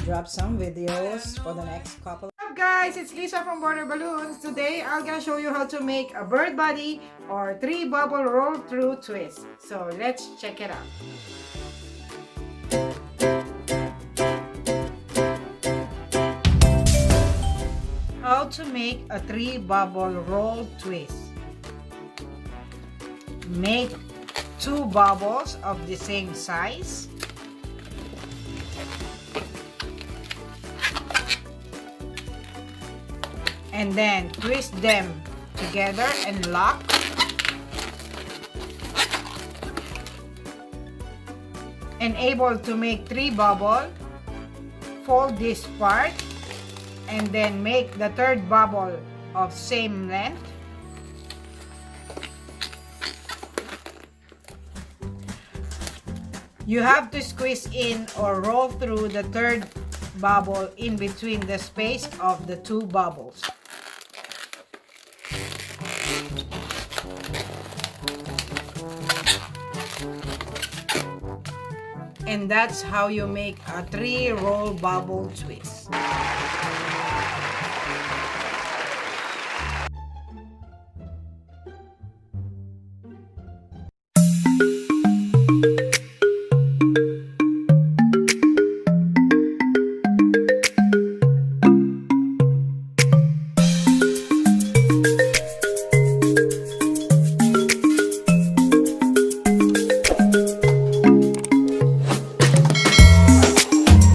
drop some videos for the next couple. What's up guys, it's Lisa from Border Balloons. Today I'm gonna show you how to make a bird body or 3 bubble roll through twist. So let's check it out. How to make a 3 bubble roll twist. Make 2 bubbles of the same size. And then twist them together and lock. And able to make 3 bubbles, fold this part and then make the 3rd bubble of same length. You have to squeeze in or roll through the 3rd bubble in between the space of the 2 bubbles. And that's how you make a 3 roll bubble twist.